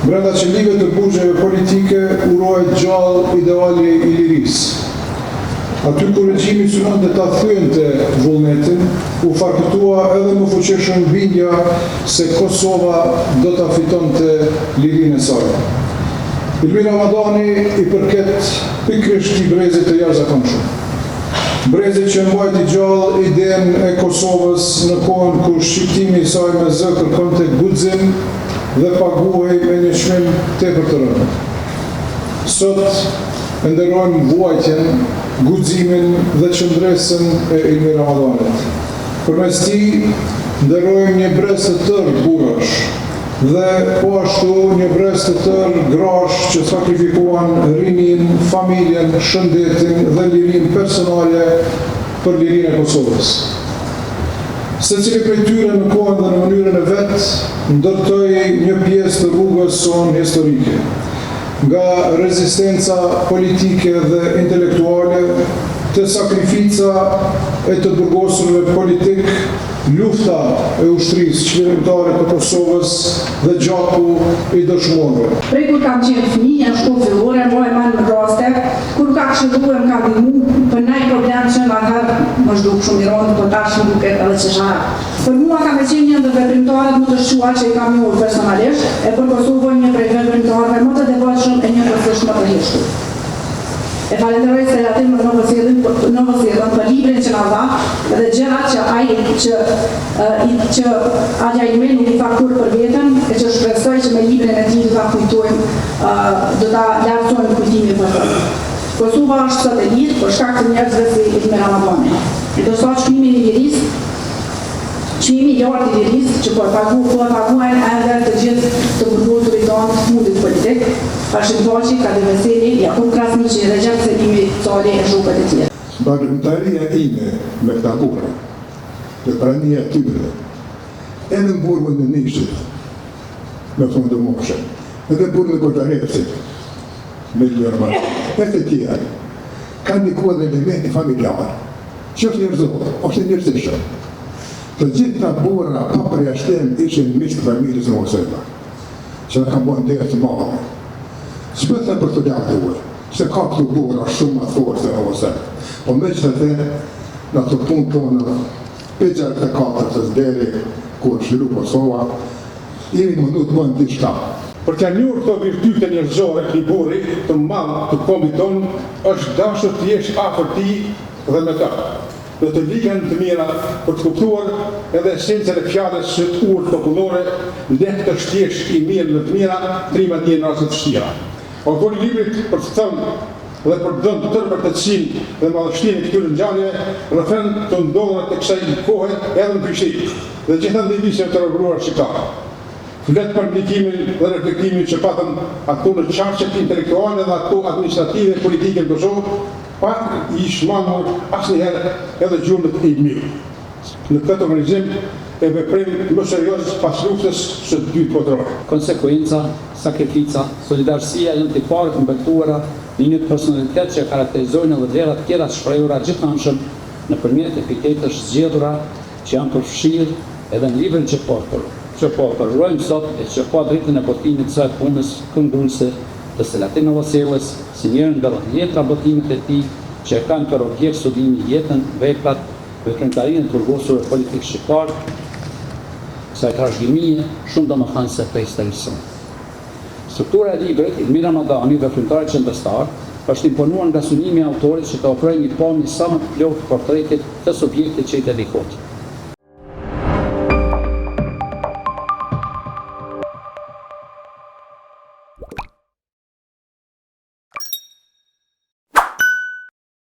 Brenda qëllimeve të burgjeve politike urohet gjallë ideali i lirisë. Aty ku regjimi synonte ta thyente vullnetin, u farkëtua edhe më fuqishëm bindja se Kosova do ta fitonte lirinë e saj. Ilmi Ramadani i përket pikërisht këtij brezi të jashtëzakonshëm. Brezi që mbajti gjallë idenë e Kosovës në kohën kur shqiptimi i saj me zë kërkonte guxim dhe paguhej me një çmim tepër të rëndë. Sot e nderojmë vuajtjen, guximin dhe qëndresën e Ilmi Ramadanit. Përmes tij nderojmë një brez të tërë burrash dhe po ashtu një brez të tërë grash që sakrifikuan rinin, familjen, shëndetin dhe lirinë personale për lirinë e Kosovës. Secili prej tyre në kohën dhe në mënyrën e vet ndërtoi një pjesë të rrugës sonë historike. Nga rezistenca politike dhe intelektuale, të sakrifica e të burgosurve politik, lufta e ushtrisë qeverimtare të Kosovës dhe gjaku i dëshmorëve. Prej kur kam qenë fëmijë në shkollë fillore, më e marrë në raste, kur ka këshilluar më ka ndihmu për ndonjë problem që më atëherë më zhduk shumë i rëndë, por tash më duket edhe çështja. Për mua ka qenë një ndër veprimtarët më të shquar që i kam njohur personalisht, e për Kosovën një prej veprimtarëve më të devotshëm e një rrethësh më të heshtur. E falenderoj se atë më novosjellën për librin që na dha dhe gjërat që ai i nuk i faktur për veten, e që shpresoj që me librin e tij do ta kujtojmë, do ta lartësojmë kujtimin për të. Kosova është sot e lirë për shkak të njerëzve si Ilmi Ramadani. Ndërsa çmimi i lirisë, çmimi i lartë i lirisë që po paguajnë edhe të gjithë të burgosurit tonë të fundit politik, Hashimtashi, Kadir Veseli, Jakub Krasniqi dhe Gjak Selimi Cali e shokët e tjerë. Bashkëpunëtaria ime me këta burra, dhe prania e tyre, edhe në burgun e Nishit, me fundë moshe, edhe burgun e Koxaresit, me Ljerman, e të tjerë, kanë një kodë elementi familjarë, që është njerëzorë, është njerëzishëm. Të gjithë të burra, pa përjashtem, ishin miqë familjes në Osema, që në kam bërë ndërë të madhe. S'pëtën për të gjatë se ka këtu burra shumë më thorë se në Osema. Po me që të dhe, në të punë tonë, 54 deri, kur shliru Kosova, jemi mundu të bëjmë t'i shta. Për t'ja njohur këto virtyte njerëzore të burri të madh të kombit tonë, është dashur të jesh afër tij dhe me ta. Dhe të ligen të mira për të kuptuar edhe esencën e fjalës së urtë popullore, le të shtjesh i mirë në të mira, trima të jenë raste të vështira. Autori i librit për të thënë dhe për të dhënë të tërë vërtetësinë dhe madhështinë e këtyre ngjarjeve, refren të ndodhura të kësaj kohe edhe në Prishtinë dhe gjithë ndërvisjet të rrobruar shqiptare. Flet për ndikimin dhe reflektimin që patën ato në çarqet intelektuale dhe ato administrative e politike në Kosovë, pak i shmangur asnjëherë edhe gjurmët e mirë. Në këtë organizim e veprim më serioz pas luftës së dytë botërore. Konsekuenca, sakrifica, solidarësia janë të parë të mbërtuara në një personalitet që karakterizojnë edhe vlera të tjera të shprehura gjithënshëm nëpërmjet epitetësh zgjedhura që janë përfshirë edhe në librin që po përrojmë sot e që po dritën e botimit të saj punës këndruese të Selatin Novosjellës, si njërën nga dhjetra botimet e tij që kanë për objekt studimi jetën, veprat, veprimtarinë të burgosurve politik shqiptar, kësaj trashëgimie shumë domethënëse për historisë. Struktura e librit Ilmi Ramadani, veprimtari qendrështar, është imponuar nga synimi i autorit që të ofrojë një pamje sa më të plotë portretit të subjektit që i dedikohet.